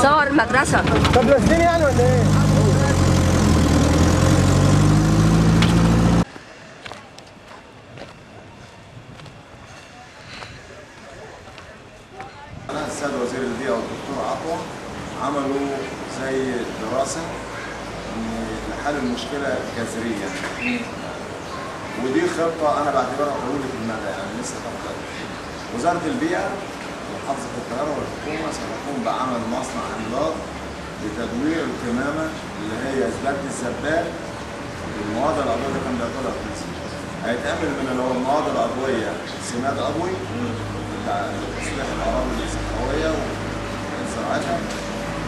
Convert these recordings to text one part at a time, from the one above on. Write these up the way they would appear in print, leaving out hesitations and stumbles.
صور المدرسة. طب نازلين يعني ولا ايه؟ السيد وزير البيئة والدكتور عطوة عملوا زي دراسة لحل المشكلة جذريا، ودي خطة أنا بعتبرها طويلة المدى، يعني لسه خطة. وزارة البيئة ومحافظة القاهرة والحكومة ستقوم بعمل مصنع عملاق لتدوير القمامة اللي هي زبالة الزبال والمواد العضوية اللي كان بياكلها الناس. هيتعمل من المواد العضوية سماد عضوي بتاع تصليح الأراضي الصحراوية وزراعتها،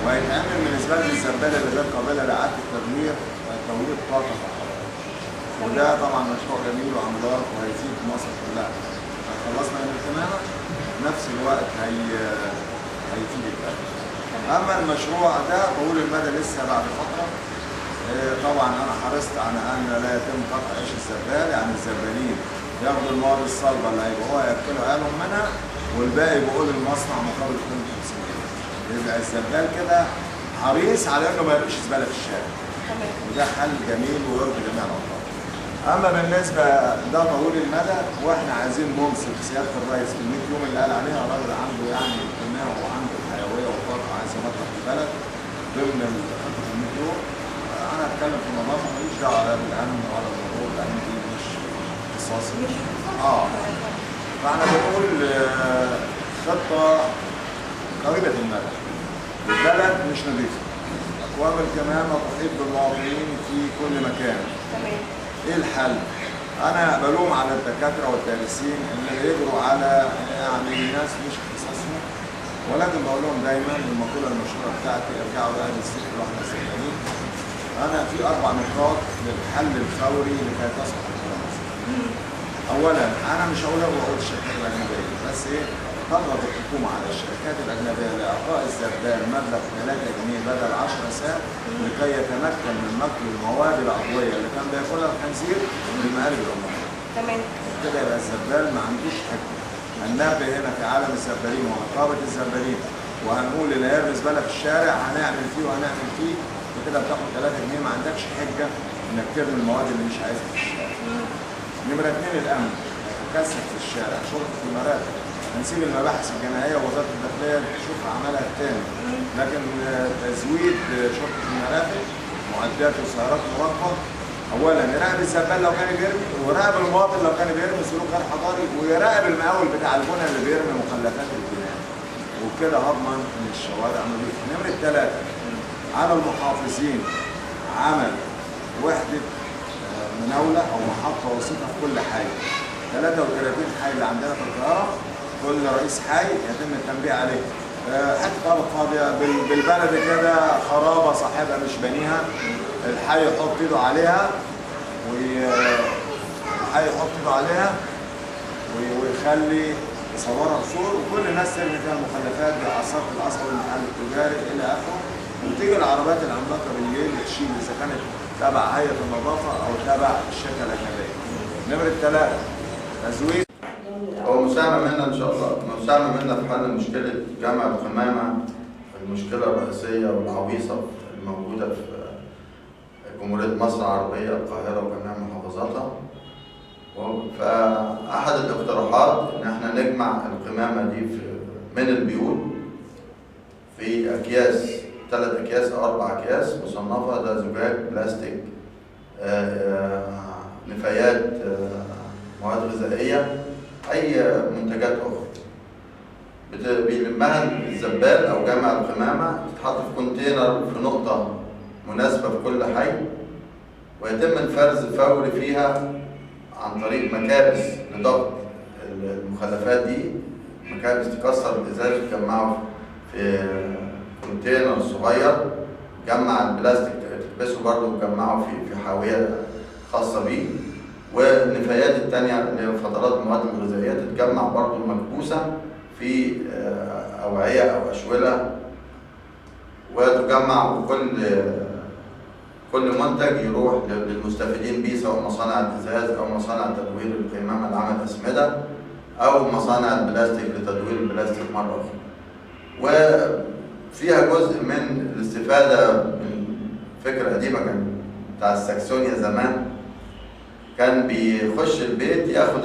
وهيتعمل من زبالة الزبالة اللي غير قابلة لإعادة التدوير وتوليد طاقة كهربائية. وده طبعا مشروع جميل وعملاق وهيفيد مصر كلها. خلصنا من القمامة في نفس الوقت هيفيد البلد. أما المشروع ده طويل المدى لسه بعد فترة. طبعا أنا حرصت على أن لا يتم قطع عيش الزبال، يعني الزبالين ياخدوا المواد الصلبة اللي هيبقوها ياكلوا عيالهم منها، والباقي بيقول المصنع مقابل 250 جنيه. يبقى الزبال كده حريص على انه ما يبقاش زباله في الشارع. وده حل جميل ويرضي جميع الاطراف. اما بالنسبه ده طويل المدى، واحنا عايزين ننصف سياده الرئيس في ال 100 يوم اللي قال عليها، راجل عنده يعني اقتناع وعنده حيويه وطاقه عايز يمطر في البلد ضمن خطه ال 100 يوم. انا هتكلم في النظافه ماليش دعوه لا بالامن ولا بالمرور، لان دي مش اختصاصي. فاحنا بنقول خطه قريبه المدى. البلد مش نظيفه. اكوام القمامه تحيط بالمواطنين في كل مكان. تمام. ايه الحل؟ انا بلوم على الدكاتره والدارسين اللي بيجروا على يعني ناس مش اختصاصهم، ولكن بقول لهم دايما المقوله المشهوره بتاعتي ارجعوا لاهل السكر واحنا سكرانين. انا في 4 نقاط للحل الفوري لكي تصبح الدراسه. اولا انا مش هقول الشركات الاجنبيه، بس ايه؟ تضغط الحكومه على الشركات الاجنبيه لاعطاء الزبال مبلغ 3 جنيه بدل 10 سنت لكي يتمكن من نقل المواد العضويه اللي كان بياكلها الخنزير للمقالب العمرانيه. تمام. كده يبقى الزبال ما عندوش حجه. هننبه هنا في عالم الزبالين ونقابه الزبالين، وهنقول اللي هيرمي زباله في الشارع هنعمل فيه وهنعمل فيه، وكده بتاخد 3 جنيه، ما عندكش حجه انك ترمي المواد اللي مش عايزها في الشارع. نمره 2 الامن، تكثف في الشارع، شرطه المرافق. هنسيب المباحث الجنائيه ووزاره الداخليه تشوف عملها الثاني، لكن تزويد شرطه المرافق معدات وسيارات مراقبه. اولا يراقب الزبال لو كان بيرمي، ويراقب المواطن لو كان بيرمي سلوك غير حضاري، ويراقب المقاول بتاع البنى اللي بيرمي مخلفات البناء. وبكده هضمن ان الشوارع نظيفه. نمره 3 على المحافظين عمل وحده مناوله او محطه وسيطه في كل حي. 33 حي اللي عندنا في القاهره، كل رئيس حي يتم التنبيه عليه. حته ارض فاضيه بالبلد كده خرابه صاحبها مش بنيها، الحي يحط ايده عليها ويخلي يصورها بصور، وكل الناس ترمي فيها المخلفات باعصاب الاصل والمحل التجاري الى اخره. وتيجي العربيات العملاقه بالليل تشيل اذا كانت تبع هيئه النظافه او تبع الشركه الاجنبيه. نمره 3 تزويد. هو مساهمة منا إن شاء الله، مساهمة منا في حل مشكلة جمع القمامة، المشكلة الرئيسية والعويصة الموجودة في جمهورية مصر العربية، القاهرة وجميع محافظاتها. فأحد الاقتراحات إن احنا نجمع القمامة دي من البيوت في أكياس، 3 أكياس أو 4 أكياس مصنفة، ده زجاج، بلاستيك، نفايات، مواد غذائية، أي منتجات أخرى. بيلمها الزبال أو جمع القمامة، تتحط في كونتينر في نقطة مناسبة في كل حي، ويتم الفرز الفوري فيها عن طريق مكابس لضغط المخلفات دي. مكابس تكسر الإزاز وتجمعه في كونتينر صغير، تجمع البلاستيك تكبسه برضه وتجمعه في حاوية خاصة بيه. والنفايات التانية اللي هي فترات المواد الغذائية تتجمع برضه مكبوسة في أوعية أو أشولة، وتجمع، وكل منتج يروح للمستفيدين بيه، سواء مصانع الإزاز أو مصانع تدوير القمامة لعمل أسمدة أو مصانع البلاستيك لتدوير البلاستيك مرة أخرى. فيها جزء من الاستفادة من فكرة قديمة كان بتاع الساكسونيا زمان، كان بيخش البيت ياخد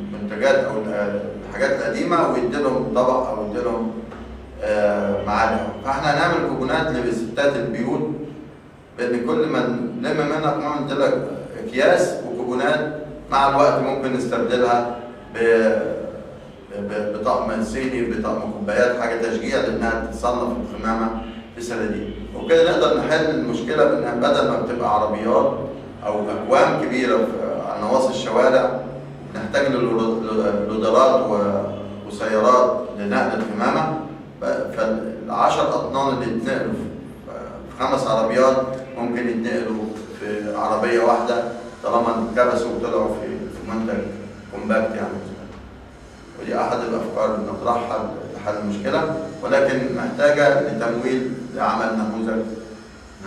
المنتجات أو الحاجات القديمة ويديلهم طبق أو يديلهم معالق. فاحنا هنعمل كوبونات لستات البيوت، بان كل ما نلم منها كمان نديلك اكياس وكوبونات، مع الوقت ممكن نستبدلها بطقم صيني، بطقم كوبايات، حاجه تشجيع لانها تصنف القمامه في صناديق. وبكده نقدر نحل المشكله بانها بدل ما بتبقى عربيات او اكوام كبيره على نواصي الشوارع، نحتاج لودرات وسيارات لنقل القمامه. فال10 أطنان اللي يتنقلوا في 5 عربيات ممكن يتنقلوا في عربية واحدة طالما اتكبسوا وطلعوا في منتج كومباكت يعني. ودي أحد الأفكار اللي نطرحها لحل المشكلة، ولكن محتاجة لتمويل لعمل نموذج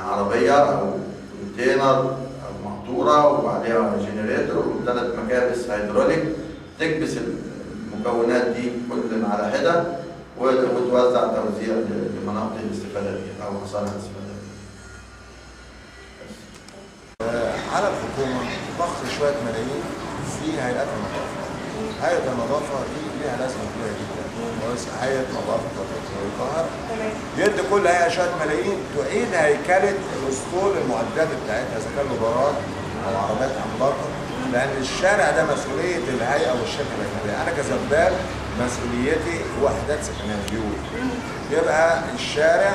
عربية أو كونتينر أو مقطورة وعليها جنريتور و3 مكابس هيدروليك تكبس المكونات دي كل على حدة وتوزع توزيع لمناطق الاستفادة دي أو مصانع الاستفادة دي. على الحكومة ضخ شوية ملايين في هيئات النظافة. هيئة النظافة دي ليها لازمة كبيرة جدا. هيئة نظافة القاهرة يدي كل هيئة شوية ملايين تعيد هيكلة الأسطول المعدات بتاعتها إذا كان لودرات أو عربيات عملاقة، لأن الشارع ده مسؤولية الهيئة والشركة الأجنبية. أنا كزبال مسؤوليتي وحدات سكنيه بيوت، يبقى الشارع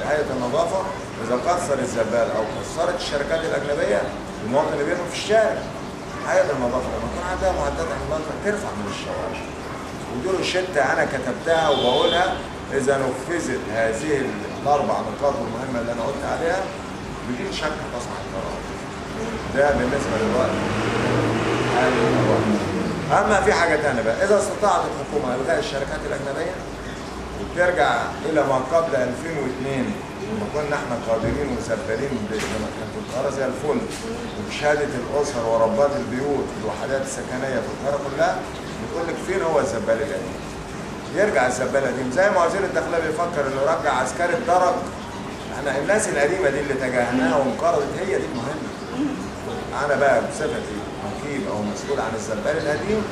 هيئه النظافه اذا قصر الزبال او قصرت الشركات الاجنبيه المواطن اللي بيرمي في الشارع، هيئه النظافه لما يكون عندها معدات عملاقه ترفع من الشوارع. ودول الشتة انا كتبتها وبقولها اذا نفذت هذه ال4 نقاط المهمه اللي انا قلت عليها بدون شك تصنع القرار. ده بالنسبه للوقت. أما في حاجة تانية بقى، إذا استطاعت الحكومة إلغاء الشركات الأجنبية وترجع إلى ما قبل 2002 لما كنا إحنا قادرين وسبالين لما كانت القاهرة زي الفل، وبشهادة الأسر وربات البيوت والوحدات السكنية في القاهرة كلها، بتقول لك فين هو الزبال القديم؟ يرجع الزبال القديم زي ما وزير الداخلية بيفكر إنه يرجع عسكري الدرج. إحنا الناس القديمة دي اللي تجاهلناها وانقرضت هي دي المهمة. أنا بقى بصفتي وكيل أو مسؤول عن الزبال القديم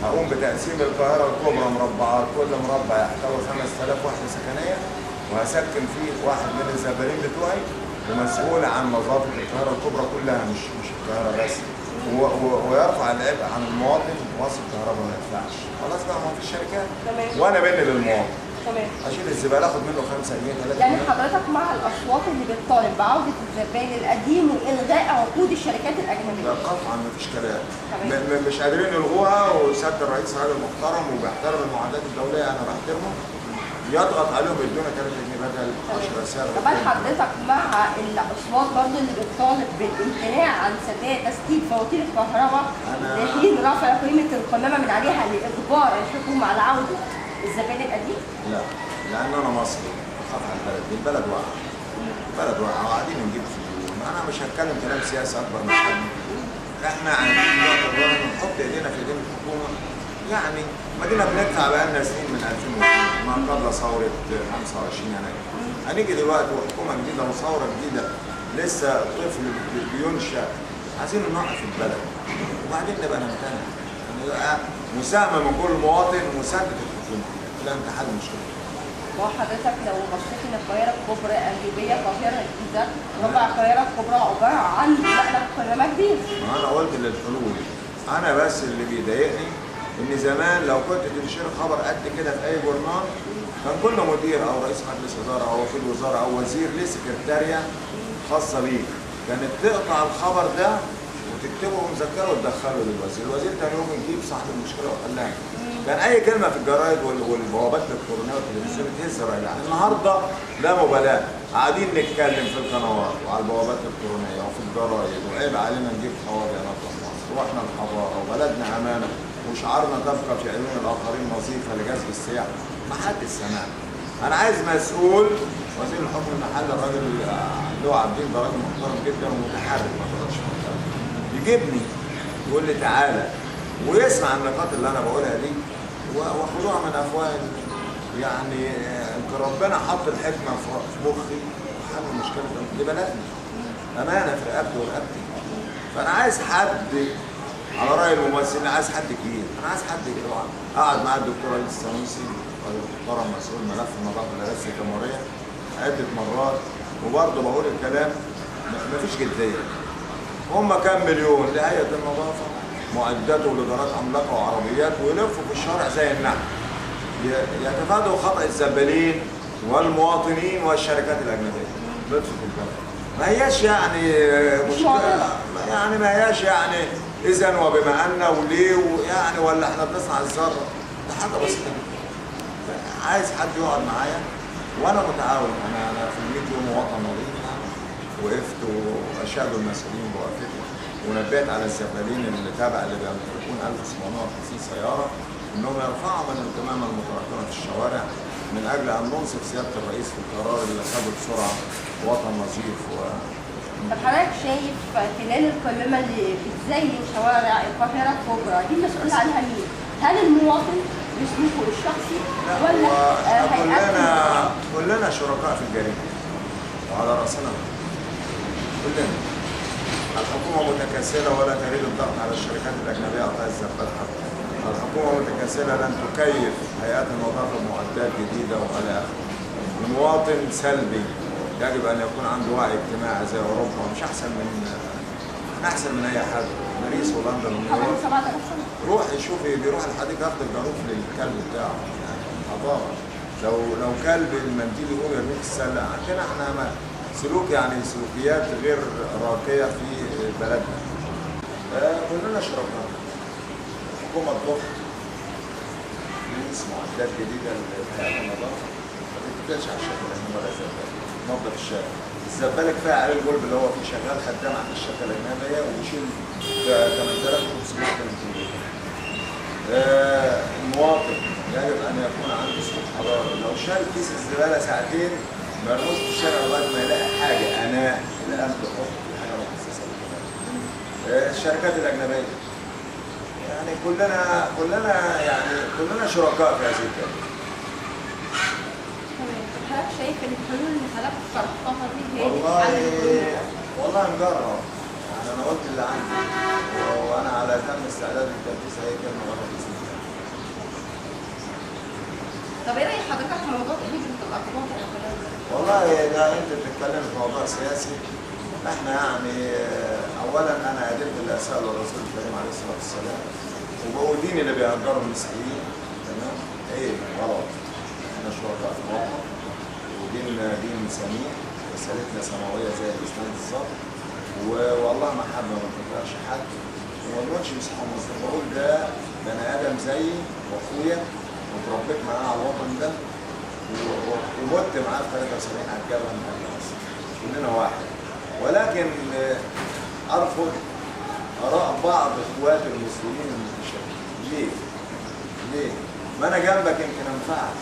هقوم بتقسيم القاهرة الكبرى مربعات، كل مربع يحتوي 5000 وحدة سكنية، وهسكن فيه واحد من الزبالين بتوعي ومسؤول عن نظافة القاهرة الكبرى كلها مش القاهرة بس، ويرفع العبء عن المواطن. وصل الكهرباء ما يدفعش، خلاص بقى ما فيش شركات وأنا بني للمواطن. تمام. اشيل الزباله اخد منه 5 جنيه 3 جنيه. يعني حضرتك مع الاصوات اللي بتطالب بعوده الزبال القديم والغاء عقود الشركات الاجنبيه؟ لا قطعا مفيش كلام. مش قادرين يلغوها، وسياده الرئيس راجل محترم وبيحترم المعاهدات الدوليه، انا بحترمه. يضغط عليهم يدونا 3 جنيه بدل 10 سعر. طبعا حضرتك مع الاصوات برضه اللي بتطالب بالامتناع عن سداد تسديد فواتير الكهرباء لحين رفع قيمه القمامه من عليها لاجبار الحكومه على عوده الزبال القديم؟ لا، لان انا مصري بخاف على البلد دي، البلد واقعه. البلد واقعه وقاعدين نجيب فلوس. انا مش هتكلم كلام سياسي اكبر من حجمه. احنا عايزين نحط ايدينا في ايدين الحكومه. يعني مدينه بندفع بقالنا سنين من 2002 ما قبل ثوره 25 يناير. هنيجي دلوقتي وحكومه جديده وثوره جديده لسه طفل بينشا، عايزين نوقف البلد وبعدين نبقى نمتنع. يبقى مساهمه من كل مواطن ومسانده الحكومه الى انتهاء المشكله. وحضرتك لو بصيت ان القاهره الكبرى القليوبيه القاهره الجديده ربع القاهره الكبرى عباره عن مقلب قمامه كبير. ما انا قلت للحلول، انا بس اللي بيضايقني ان زمان لو كنت تنشر خبر قد كده في اي جورنال كان كل مدير او رئيس مجلس اداره او وكيل وزاره او وزير ليه سكرتاريه خاصه بيه، كانت تقطع الخبر ده وتكتبه مذكره وتدخله للوزير، الوزير كان يوم يجيب صاحب المشكله ويحلها. كان اي كلمه في الجرايد والبوابات الالكترونيه والتلفزيون تهز الراي. النهارده لا مبالاه، قاعدين نتكلم في القنوات وعلى البوابات الالكترونيه وفي الجرايد، وعيب علينا نجيب حواضر نطلع مصر، واحنا الحضاره وبلدنا امانه وشعارنا تبقى في عيون الاخرين نظيفه لجذب السياح. ما حدش سمعنا. انا عايز مسؤول، وزير الحكم المحلي الراجل اللي هو عبدين ده راجل محترم جدا ومتحرك ما تقدرش محترم، يجيبني يقول لي تعالى ويسمع النقاط اللي انا بقولها دي واخدوها من افواه يعني يمكن ربنا حط الحكمه في مخي وحل المشكله دي بلدنا امانه في رقبتي ورقبتي. فانا عايز حد على راي الممثلين، عايز حد كبير، انا عايز حد طبعا قعد مع الدكتور علي السنوسي المحترم مسؤول ملف النظافه الرئاسي الجمهوريه عده مرات، وبرضه بقول الكلام مفيش جديه. هم كام مليون لهيئه النظافه معدات ولادارات عملاقه وعربيات ويلفوا في الشارع زي النحل يتفادوا خطأ الزبالين والمواطنين والشركات الاجنبيه. لطف في البلد ما هياش يعني مشكله، يعني ما هياش يعني اذا وبما ان وليه ويعني ولا احنا بنصنع الذره، ده حاجه بسيطه جدا. عايز حد يقعد معايا وانا متعاون. انا في ال 100 يوم وطن نظيف وقفت واشهد المسؤولين بوقفتي ونبهت على الزبالين اللي تابع اللي بيمتلكون 1750 سياره انهم يرفعوا من الكمامه المتراكمه في الشوارع من اجل ان ننصف سياده الرئيس في القرار اللي خده بسرعه وطن نظيف. طب حضرتك شايف خلال القمامه اللي بتزين شوارع القاهره الكبرى دي مسؤول عنها مين؟ هل المواطن بسلوكه الشخصي ولا كلنا شركاء في الجريمه وعلى راسنا كلنا. الحكومه متكاسله ولا تريد الضغط على الشركات الاجنبيه اعطاء الزبال حقها. الحكومه متكاسله لن تكيف هيئات النظافه بمعدات جديده والى اخره. المواطن سلبي يجب ان يكون عنده وعي اجتماعي زي اوروبا، مش احسن من احسن من اي حد. باريس ولندن حوالي 7000 سنه. روحي شوفي بيروح الحديقه ياخد الجاروف للكلب بتاعه، يعني حضاره. لو كلب المنديل يقوم يرميه في السله. عندنا احنا سلوك يعني سلوكيات غير راقيه في بلدنا. كلنا شركاء. الحكومه تضخ معدات جديده لهيئات النظافه ما تتكلش على الشكل ولا الزبال. نظف الشارع. الزبال كفايه عليه الجلب اللي هو فيه شغال خدام عند الشركه الاجنبيه وبيشيل 8500 كيلو. المواطن يجب ان يكون عنده سلوك حضاري. لو شال كيس الزباله ساعتين ما يرموش في الشارع لغايه ما يلاقي حاجه اناء الان تحط في حاجه مخصصه للكلام. الشركات الاجنبيه يعني كلنا شركاء في هذه الكلمه. حضرتك شايف ان الحلول اللي حضرتك طرحتها دي هي والله نجرب. يعني انا قلت اللي عندي وانا على تم استعداد للتنفيذ اي كلمه غلط باذن الله. طب ايه راي حضرتك في موضوع هجره الاطفال في البلد؟ والله ده انت بتتكلم في موضوع سياسي. احنا يعني اولا انا ادلت اللي اسال الرسول الكريم عليه الصلاه والسلام وبقول دين اللي بيهجروا المسيحيين تمام ايه غلط. احنا شركاء في الوطن وديننا دين سميح رسالتنا سماويه زي الاسلام بالظبط والله محبه ما بتكرهش حد وما بقولش مسيحي ومسلم. بقول ده بني ادم زيي واخويا واتربيت معاه على الوطن ده ومت معاه في 73 على الجبهه من اجل مصر. كلنا واحد. ولكن ارفض اراء بعض اخواتي المسلمين المتشابهين. ليه؟ ما انا جنبك يمكن انفعك.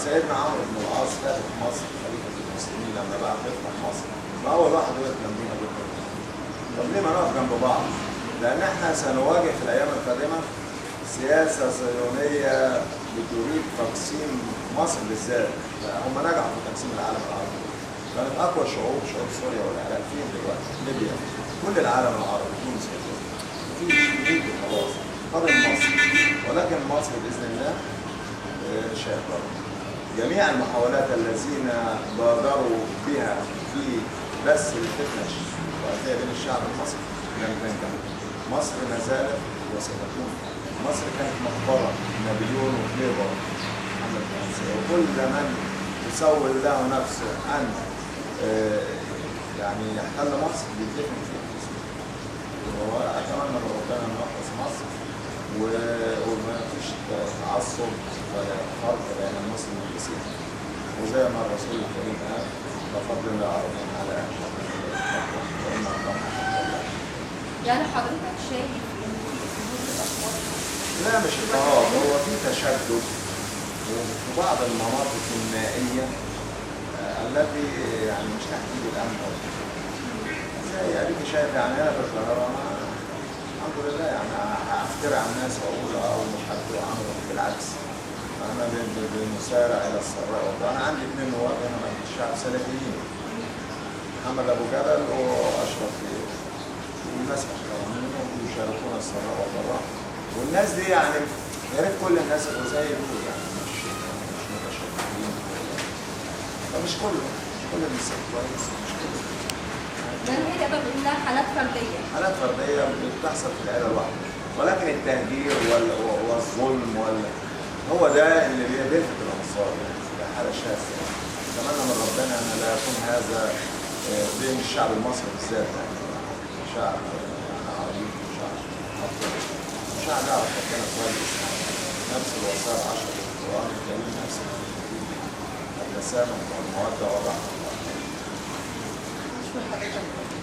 سيدنا عمرو بن العاص فاتح مصر خليفه المسلمين لما بقى فتح مصر ما اول واحد وقف جنبينا جدا. طب ليه ما نقف جنب بعض؟ لان احنا سنواجه في الايام القادمه سياسه صهيونيه بتريد تقسيم مصر بالذات. هم نجحوا في تقسيم العالم العربي. كانت اقوى شعوب سوريا والعراق فين دلوقتي؟ ليبيا. كل العالم العربي تونس مفيش ليبيا خلاص. فاضل مصر. ولكن مصر باذن الله شايفه. جميع المحاولات الذين بادروا بها في بس الفتنه والقضيه بين الشعب المصري لم تنجح. مصر ما زالت وستكون. مصر كانت مقبره نابليون وكليبر محمد فرنسا وكل من يسول له نفسه ان يعني يحتل مصر بيدفن فيها. واتمنى من ربنا ان يحفظ مصر وما فيش تعصب ولا فرق بين المسلم والمسيحي. وزي ما الرسول الكريم قال بفضل الله عرضا على وإن الله يعني حضرتك شايف ان في حدود الاصوات؟ لا مش اضطراب، هو في تشدد وفي بعض المناطق النائيه التي يعني مش تحت ايد الامن زي اديك شايف يعني انا في القاهره الحمد لله يعني هفتري على الناس واقول مش هفتري عنهم بالعكس انا بنسارع الى السراء والله. انا عندي 2 نواب هنا مجلس الشعب سلفيين، محمد ابو جبل واشرف وناس محترمين ويشاركونا السراء والضراء. والناس دي يعني يا ريت كل الناس يبقوا زي دول، يعني مش متشكلين، فمش كله، مش كل الناس كويس، مش كله. ده هي تقدر تقول انها حالات فرديه. حالات فرديه بتحصل في العيله الواحده، ولكن التهجير والظلم هو ده اللي بيلفت الانظار، يعني ده حاله شاذه. اتمنى من ربنا ان لا يكون هذا بين الشعب المصري بالذات، يعني شعب عربي شعب يعرف ربنا كويس، نفس الوصايا 10 في القران الكريم، نفس التسامح والموده والرحمه. مش من حضرتك.